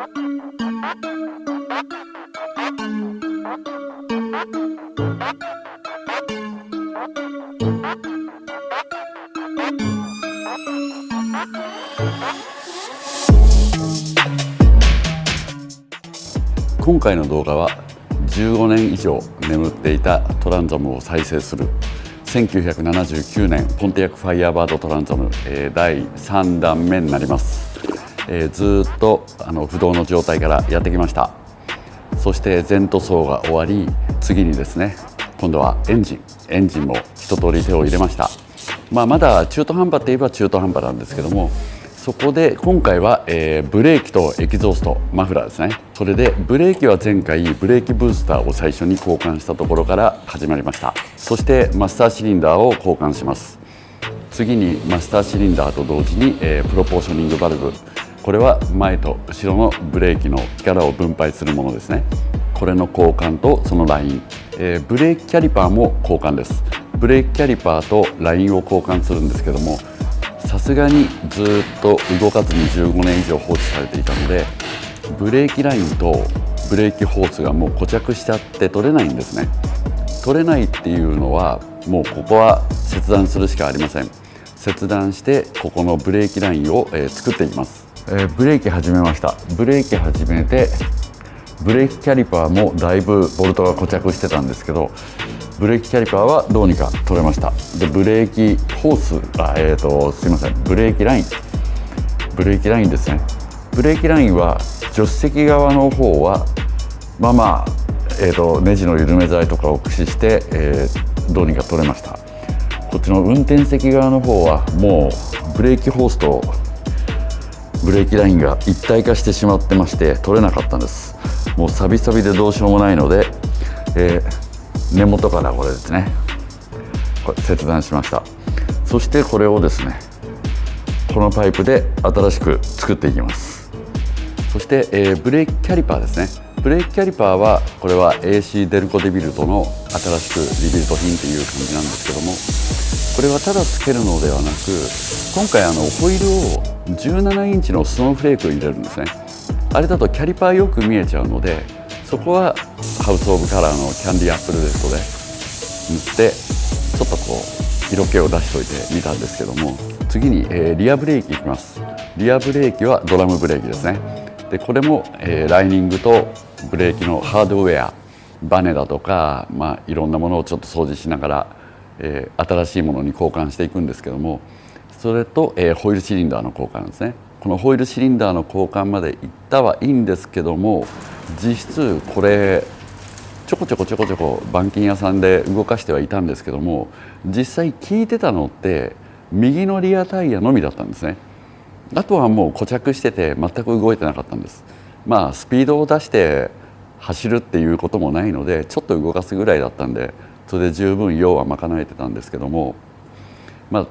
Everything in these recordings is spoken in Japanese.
今回の動画は15年以上眠っていたトランザムを再生する1979年ポンティアクファイヤーバードトランザム、第3弾目になります。ずっと不動の状態からやってきました。そして全塗装が終わり、次にですね、今度はエンジンも一通り手を入れました。まだ中途半端といえば中途半端なんですけども、そこで今回は、ブレーキとエキゾーストマフラーですね。それでブレーキは前回ブレーキブースターを最初に交換したところから始まりました。そしてマスターシリンダーを交換します。次にマスターシリンダーと同時に、プロポーショニングバルブ、これは前と後ろのブレーキの力を分配するものですね。これの交換とそのライン、ブレーキキャリパーも交換です。ブレーキキャリパーとラインを交換するんですけども、さすがにずっと動かずに15年以上放置されていたので、ブレーキラインとブレーキホースがもう固着しちゃって取れないんですね。取れないっていうのはもうここは切断するしかありません。切断してここのブレーキラインを、作っていきます。ブレーキ始めました。ブレーキ始めてブレーキキャリパーもだいぶボルトが固着してたんですけど、ブレーキキャリパーはどうにか取れました。でブレーキホースすいません、ブレーキラインですね。ブレーキラインは助手席側の方はネジの緩め剤とかを駆使して、どうにか取れました。こっちの運転席側の方はもうブレーキホースとブレーキラインが一体化してしまってまして取れなかったんです。もうサビサビでどうしようもないので、根元からこれですね、これ切断しました。そしてこれをですね、このパイプで新しく作っていきます。そして、ブレーキキャリパーですね。ブレーキキャリパーはこれは AC デルコデビルトの新しくリビルト品という感じなんですけども、これはただつけるのではなく、今回ホイールを17インチのスノーフレークを入れるんですね。あれだとキャリパーよく見えちゃうので、そこはハウスオブカラーのキャンディアップルレッドで塗ってちょっとこう色気を出しといてみたんですけども、次に、リアブレーキいきます。リアブレーキはドラムブレーキですね。でこれも、ライニングとブレーキのハードウェア、バネだとか、いろんなものをちょっと掃除しながら、新しいものに交換していくんですけども、それと、ホイールシリンダーの交換ですね。このホイールシリンダーの交換までいったはいいんですけども、実質これちょこちょこ板金屋さんで動かしてはいたんですけども、実際効いてたのって右のリアタイヤのみだったんですね。あとはもう固着してて全く動いてなかったんです。スピードを出して走るっていうこともないので、ちょっと動かすぐらいだったんで、それで十分用は賄えてたんですけども、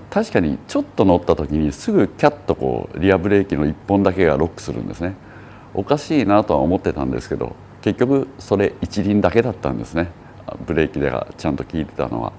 確かにちょっと乗った時にすぐキャッとこうリアブレーキの1本だけがロックするんですね。おかしいなとは思ってたんですけど、結局それ一輪だけだったんですね。ブレーキがちゃんと効いてたのは。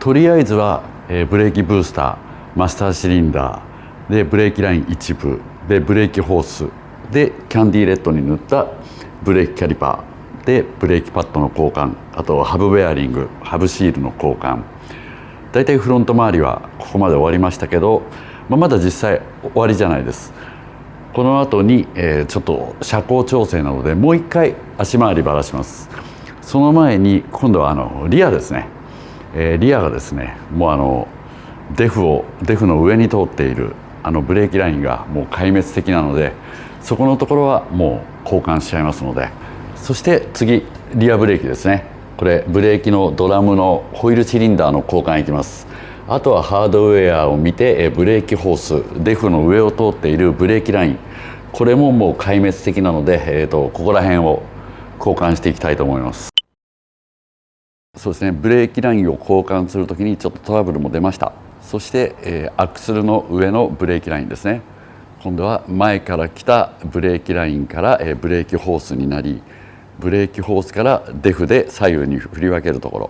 とりあえずは、ブレーキブースター、マスターシリンダーでブレーキライン一部でブレーキホースでキャンディーレッドに塗ったブレーキキャリパーでブレーキパッドの交換、あとハブベアリング、ハブシールの交換、だいたいフロント周りはここまで終わりましたけど、まだ実際終わりじゃないです。この後に、ちょっと車高調整なのでもう一回足回りばらします。その前に今度はリアですね、リアがですね、もうデフの上に通っているブレーキラインがもう壊滅的なので、そこのところはもう交換しちゃいますので、そして次リアブレーキですね。これブレーキのドラムのホイールシリンダーの交換いきます。あとはハードウェアを見てブレーキホース、デフの上を通っているブレーキライン、これももう壊滅的なので、ここら辺を交換していきたいと思います。そうですね、ブレーキラインを交換するときにちょっとトラブルも出ました。そして、アクセルの上のブレーキラインですね。今度は前から来たブレーキラインから、ブレーキホースになり、ブレーキホースからデフで左右に振り分けるところ、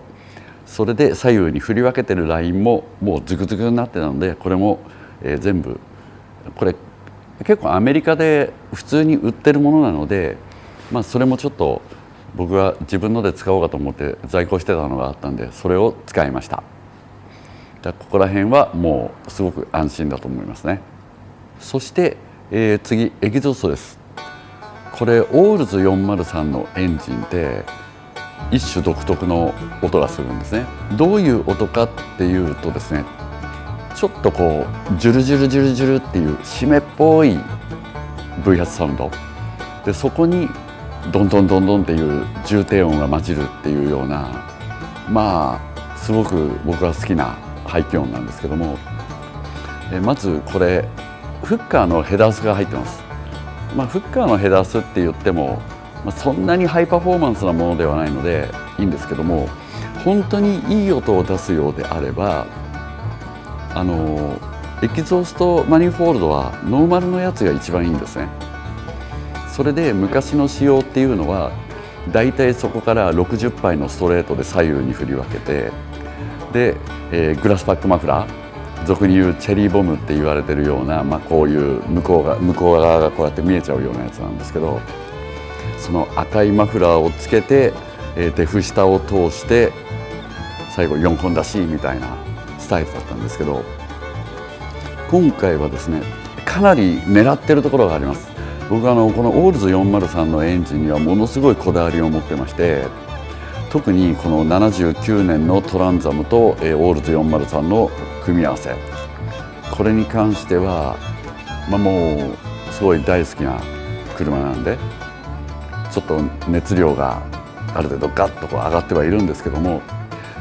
それで左右に振り分けてるラインももうズクズクになってたので、これも、全部これ結構アメリカで普通に売ってるものなので、それもちょっと僕は自分ので使おうかと思って在庫してたのがあったんで、それを使いました。ここら辺はもうすごく安心だと思いますね。そして、次エキゾーストです。これオールズ403のエンジンで一種独特の音がするんですね。どういう音かっていうとですね、ちょっとこうジュルジュルジュルジュルっていう湿っぽい V8 サウンドで、そこにドンドンドンドンっていう重低音が混じるっていうような、すごく僕が好きな排気音なんですけども、まずこれフッカーのヘダースが入ってます。フッカーのヘダースって言っても、そんなにハイパフォーマンスなものではないのでいいんですけども、本当にいい音を出すようであれば、エキゾーストマニフォールドはノーマルのやつが一番いいんですね。それで昔の仕様っていうのはだいたいそこから60パイのストレートで左右に振り分けて、で、グラスパックマフラー、俗に言うチェリーボムって言われてるような、こういう向こう側がこうやって見えちゃうようなやつなんですけど、その赤いマフラーをつけて、デフ下を通して最後4本出しみたいなスタイルだったんですけど、今回はですねかなり狙ってるところがあります。僕はこのオールズ403のエンジンにはものすごいこだわりを持ってまして、特にこの79年のトランザムとオールズ403の組み合わせ、これに関しては、もうすごい大好きな車なんで、ちょっと熱量がある程度ガッとこう上がってはいるんですけども、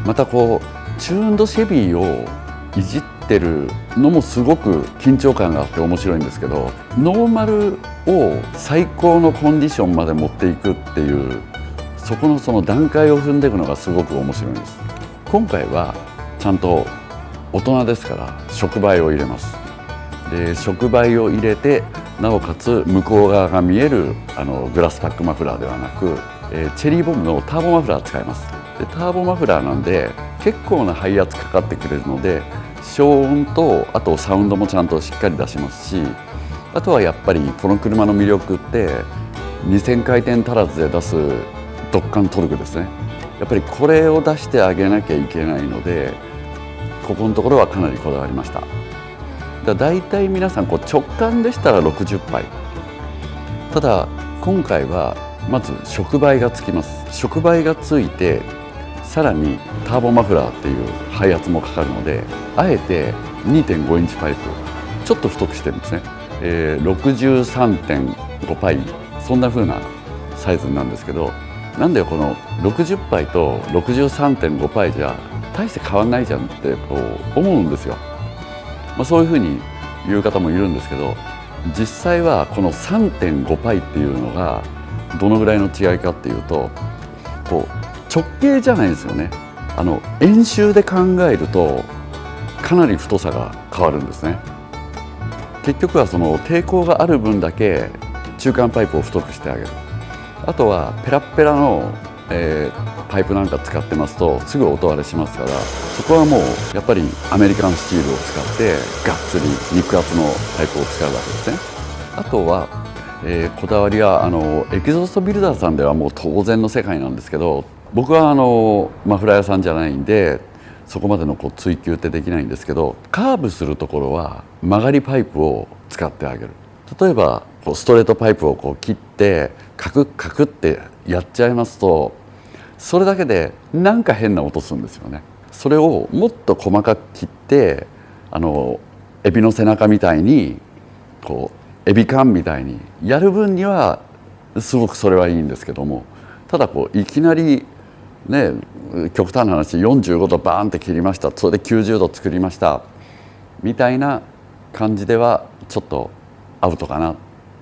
またこうチューンドシェビーをいじってるのもすごく緊張感があって面白いんですけど、ノーマルを最高のコンディションまで持っていくっていう、その段階を踏んでいくのがすごく面白いんです。今回はちゃんと大人ですから触媒を入れます。で触媒を入れて、なおかつ向こう側が見えるグラスパックマフラーではなく、チェリーボムのターボマフラー使います。でターボマフラーなんで結構な配圧かかってくれるので、消音とあとサウンドもちゃんとしっかり出しますし、あとはやっぱりこの車の魅力って2000回転足らずで出すドッカントルクですね。やっぱりこれを出してあげなきゃいけないので、ここのところはかなりこだわりました。だいたい皆さん直感でしたら60パイ、ただ今回はまず触媒がつきます。触媒がついて、さらにターボマフラーっていう配圧もかかるので、あえて 2.5 インチパイプちょっと太くしてるんですね。63.5 パイ、そんな風なサイズなんですけど、なんでこの60パイと 63.5 パイじゃ大して変わんないじゃんってこう思うんですよ。そういうふうに言う方もいるんですけど、実際はこの 3.5 パイっていうのがどのぐらいの違いかっていうと、こう直径じゃないんですよね。円周で考えるとかなり太さが変わるんですね。結局はその抵抗がある分だけ中間パイプを太くしてあげる。あとはペラッペラの、パイプなんか使ってますとすぐ音割れしますから、そこはもうやっぱりアメリカンスチールを使ってがっつり肉厚のパイプを使うわけですね。あとは、こだわりはエキゾーストビルダーさんではもう当然の世界なんですけど、僕はマフラー屋さんじゃないんでそこまでの追求ってできないんですけど、カーブするところは曲がりパイプを使ってあげる。例えばストレートパイプを切ってカクッカクってやっちゃいますと、それだけでなんか変な音するんですよね。それをもっと細かく切ってエビの背中みたいにエビカンみたいにやる分にはすごくそれはいいんですけども、ただいきなりね、極端な話45度バーンって切りました、それで90度作りましたみたいな感じではちょっとアウトかなっ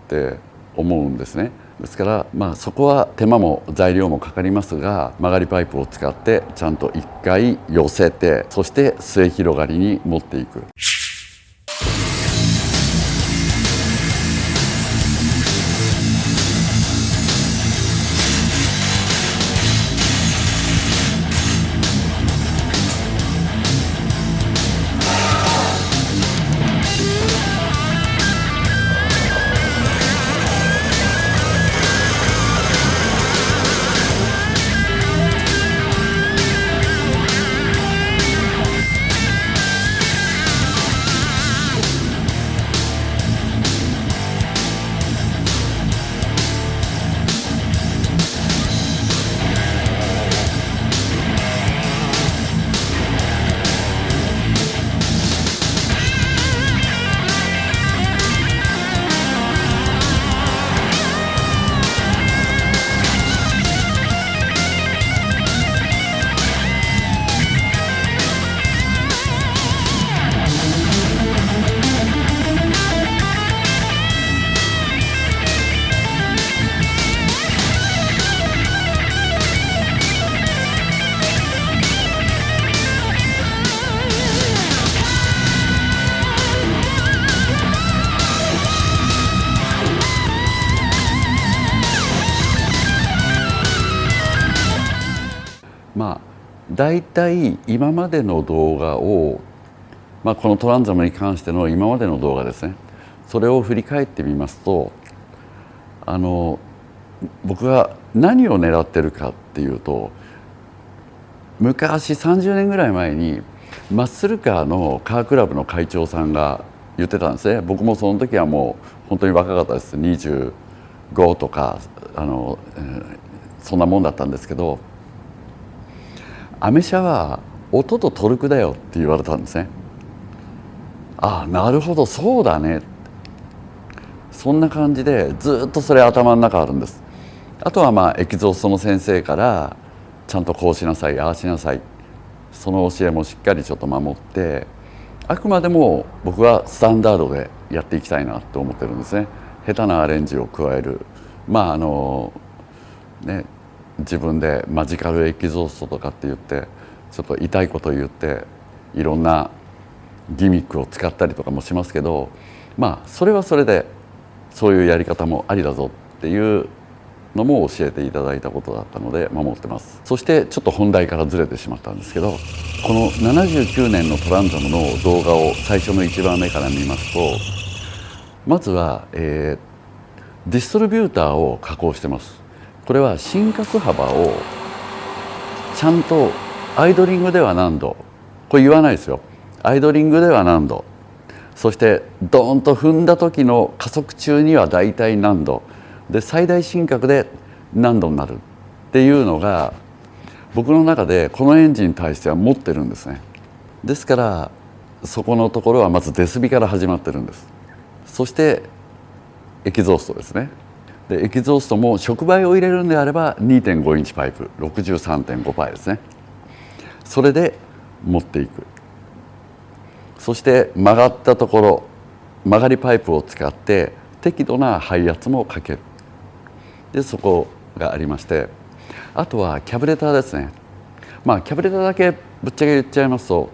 て思うんですね。ですからそこは手間も材料もかかりますが、曲がりパイプを使ってちゃんと1回寄せて、そして末広がりに持っていく。だいたい今までの動画を、このトランザムに関しての今までの動画ですね、それを振り返ってみますと、僕が何を狙ってるかっていうと、昔30年ぐらい前にマッスルカーのカークラブの会長さんが言ってたんですね。僕もその時はもう本当に若かったです。25とかそんなもんだったんですけど、アメ車は音とトルクだよって言われたんですね。ああ、なるほど、そうだね。そんな感じでずっとそれ頭の中あるんです。あとはエキゾーストの先生からちゃんとこうしなさい、ああしなさい、その教えもしっかりちょっと守って、あくまでも僕はスタンダードでやっていきたいなと思ってるんですね。下手なアレンジを加える、自分でマジカルエキゾーストとかって言ってちょっと痛いこと言っていろんなギミックを使ったりとかもしますけど、それはそれでそういうやり方もありだぞっていうのも教えていただいたことだったので守ってます。そしてちょっと本題からずれてしまったんですけど、この79年のトランザムの動画を最初の1番目から見ますと、まずは、ディストリビューターを加工してます。これは振角幅をちゃんとアイドリングでは何度、これ言わないですよ。アイドリングでは何度、そしてドーンと踏んだ時の加速中には大体何度で、最大振角で何度になるっていうのが僕の中でこのエンジンに対しては持ってるんですね。ですからそこのところはまずデスビから始まってるんです。そしてエキゾーストですね。でエキゾーストも触媒を入れるんであれば 2.5 インチパイプ 63.5 パイですね。それで持っていく。そして曲がったところ、曲がりパイプを使って適度な配圧もかける。でそこがありまして、あとはキャブレターですね。キャブレターだけぶっちゃけ言っちゃいますと、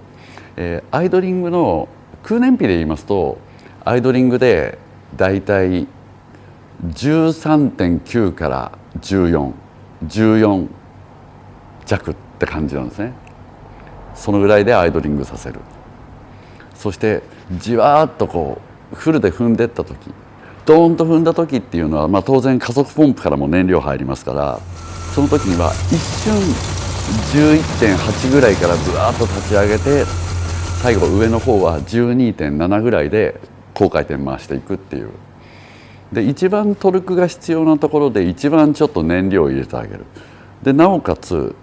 アイドリングの空燃費で言いますと、アイドリングでだいたい13.9 から14弱って感じなんですね。そのぐらいでアイドリングさせる。そしてじわーっとこうフルで踏んでった時、ドーンと踏んだ時っていうのは、まあ、当然加速ポンプからも燃料入りますから、その時には一瞬 11.8 ぐらいからぶわーっと立ち上げて、最後上の方は 12.7 ぐらいで高回転回していくっていう。で一番トルクが必要なところで一番ちょっと燃料を入れてあげる。でなおかつ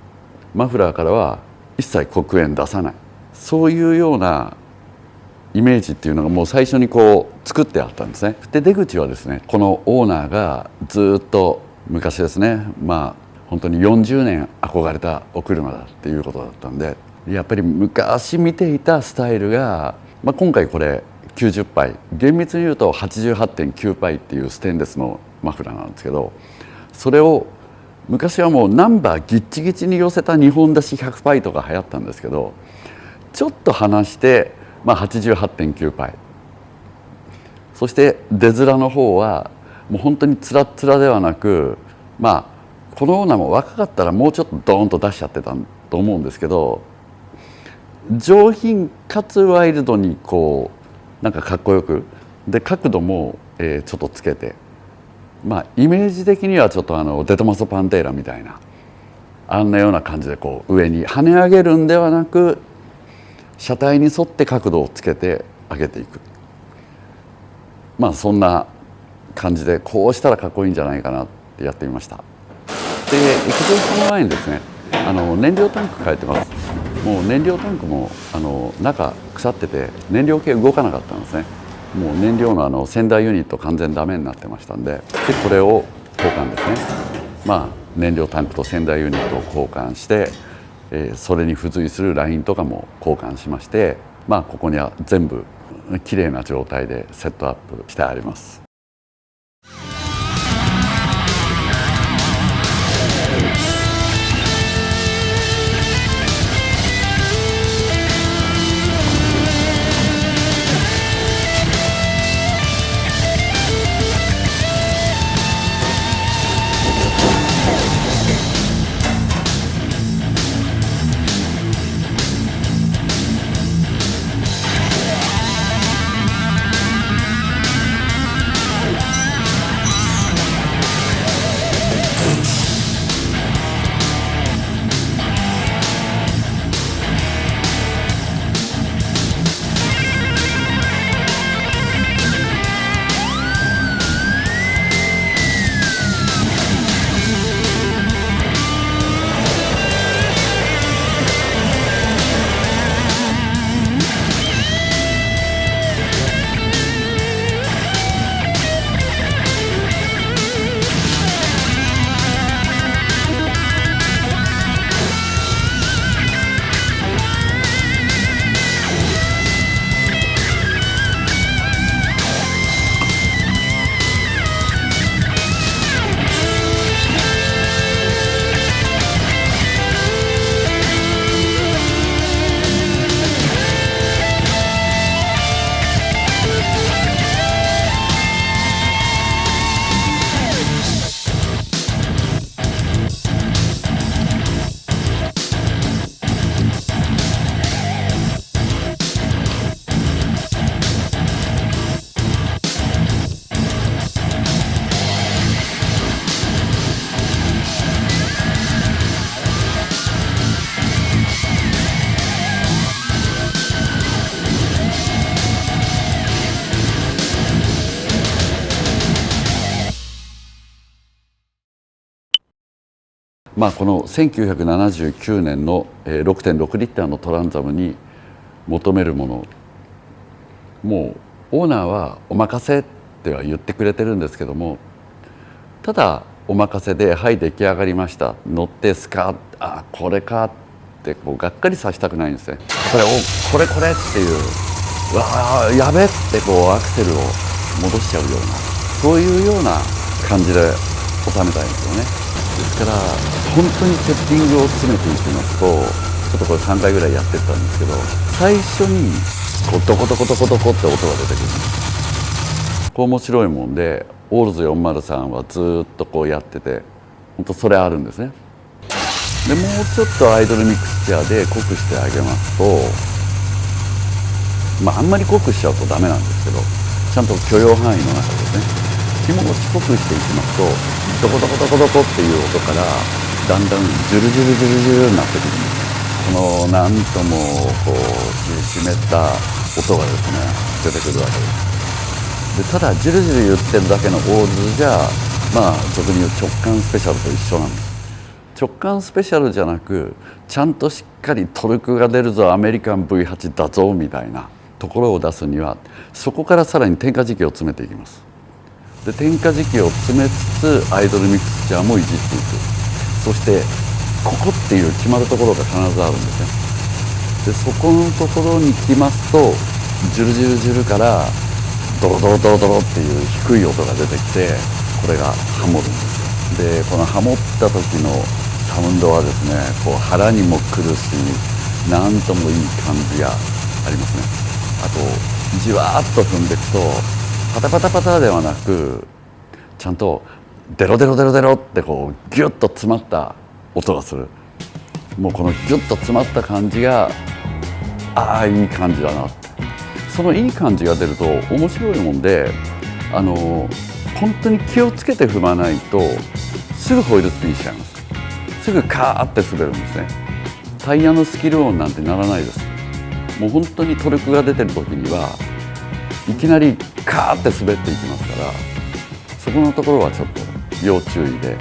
マフラーからは一切黒煙出さない、そういうようなイメージっていうのがもう最初にこう作ってあったんですね。で出口はですね、このオーナーがずっと昔ですね、まあ本当に40年憧れたお車だっていうことだったんで、やっぱり昔見ていたスタイルが、まあ、今回これ90パイ、厳密に言うと 88.9 パイっていうステンレスのマフラーなんですけど、それを昔はもうナンバーギッチギチに寄せた2本出し100パイとか流行ったんですけど、ちょっと離して、まあ、88.9 パイ、そして出面の方はもう本当につらつらではなく、まあこのオーナーも若かったらもうちょっとドーンと出しちゃってたと思うんですけど、上品かつワイルドにこうなんかかっこよく、で角度もちょっとつけて、まあイメージ的にはちょっとデトマソ・パンテーラみたいなあんなような感じでこう上に跳ね上げるんではなく、車体に沿って角度をつけて上げていく、まあそんな感じでこうしたらかっこいいんじゃないかなってやってみました。で液状化の前にですね、燃料タンク変えてます。もう燃料タンクも中腐ってて燃料系動かなかったんですね。もう燃料のセンダーユニット完全ダメになってましたんで、これを交換ですね。まあ燃料タンクとセンダーユニットを交換して、それに付随するラインとかも交換しまして、まあここには全部きれいな状態でセットアップしてあります。まあこの1979年の6.6 リッターのトランザムに求めるもの、もうオーナーはお任せっては言ってくれてるんですけども、ただお任せで「はい出来上がりました」乗ってスカーあこれかってこうがっかりさせたくないんですね。これっていう「わあやべ」ってこうアクセルを戻しちゃうような、そういうような感じで収めたいんですよね。ですから本当にセッティングを詰めていきますと、ちょっとこれ3回ぐらいやってったんですけど、最初にこうドコドコドコドコって音が出てくるんです。こう面白いもんで、オールズ403はずっとこうやってて、本当それあるんですね。でもうちょっとアイドルミクスチャーで濃くしてあげますと、あんまり濃くしちゃうとダメなんですけど、ちゃんと許容範囲の中でね、気持ち濃くしていきますと、ドコドコドコドコっていう音からだんだんジュルジュルジュルジュルになってくるんです。このなんともこう湿った音がですね出てくるわけです。でただジュルジュル言ってるだけの大津じゃ俗に言う直感スペシャルと一緒なんです。直感スペシャルじゃなく、ちゃんとしっかりトルクが出るぞアメリカン V8 だぞみたいなところを出すには、そこからさらに添加時期を詰めていきます。で添加時期を詰めつつアイドルミクスチャーもいじっていく。そしてここっていう決まるところが必ずあるんですね。でそこのところに来ますと、ジュルジュルジュルからドロドロドロドロっていう低い音が出てきて、これがハモるんですよ。でこのハモった時のサウンドはですね、こう腹にもくるし、なんともいい感じがありますね。あとじわーっと踏んでいくと、パタパタパタではなく、ちゃんとデロデロデロデロってこうギュッと詰まった音がする。もうこのギュッと詰まった感じがいい感じだなって。そのいい感じが出ると面白いもんで、本当に気をつけて踏まないとすぐホイールスピンしちゃいます。すぐカーって滑るんですね。タイヤのスキル音なんてならないです。もう本当にトルクが出てる時にはいきなりカーって滑っていきますから、そこのところはちょっと要注意で、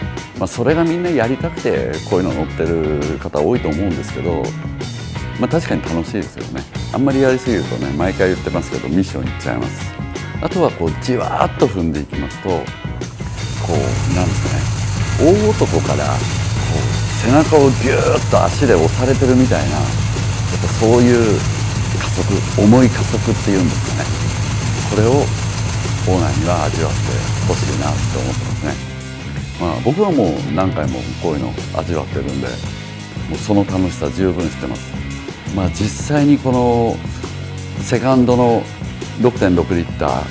それがみんなやりたくてこういうの乗ってる方多いと思うんですけど、確かに楽しいですよね。あんまりやりすぎるとね、毎回言ってますけどミッションいっちゃいます。あとはこうじわーっと踏んでいきますと、こうなんですかね、大男からこう背中をギューッと足で押されてるみたいな、やっぱそういう加速、重い加速っていうんですかね、これをオーナーには味わってほしいなって思ってますね。僕はもう何回もこういうの味わってるんで、もうその楽しさ十分知ってます。実際にこのセカンドの 6.6 リッター、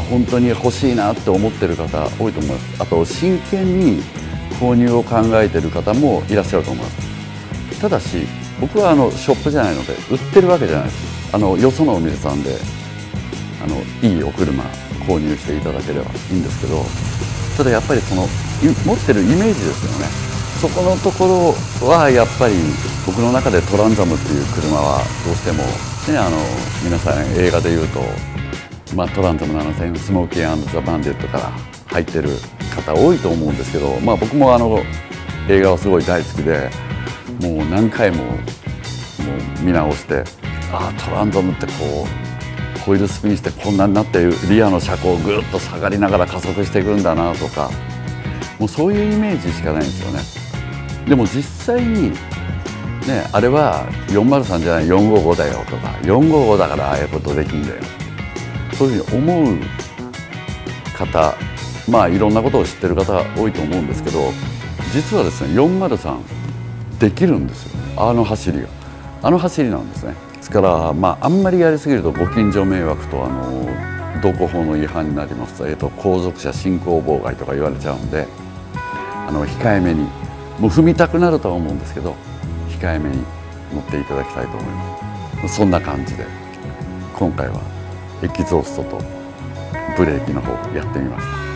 本当に欲しいなって思ってる方多いと思います。あと真剣に購入を考えてる方もいらっしゃると思います。ただし僕はショップじゃないので売ってるわけじゃないです。よそのお店さんでいいお車購入していただければいいんですけど、ただやっぱりその持ってるイメージですよね。そこのところはやっぱり僕の中でトランザムっていう車はどうしてもね、皆さん映画でいうと、トランザム7000、スモーキー&ザ・バンデットから入ってる方多いと思うんですけど、僕も映画はすごい大好きで、もう何回も見直して、トランザムってこうホイールスピンしてこんなになってリアの車高をぐっと下がりながら加速していくんだなとか、もうそういうイメージしかないんですよね。でも実際にね、あれは403じゃない455だよとか、455だからああいうことできんだよ、そういうふうに思う方、いろんなことを知ってる方多いと思うんですけど、実はですね403できるんですよ。走りなんですね。ですから、あんまりやりすぎるとご近所迷惑と道交法の違反になりますと、後続車進行妨害とか言われちゃうんで、控えめに、もう踏みたくなるとは思うんですけど、控えめに乗っていただきたいと思います。そんな感じで今回はエキゾーストとブレーキの方やってみました。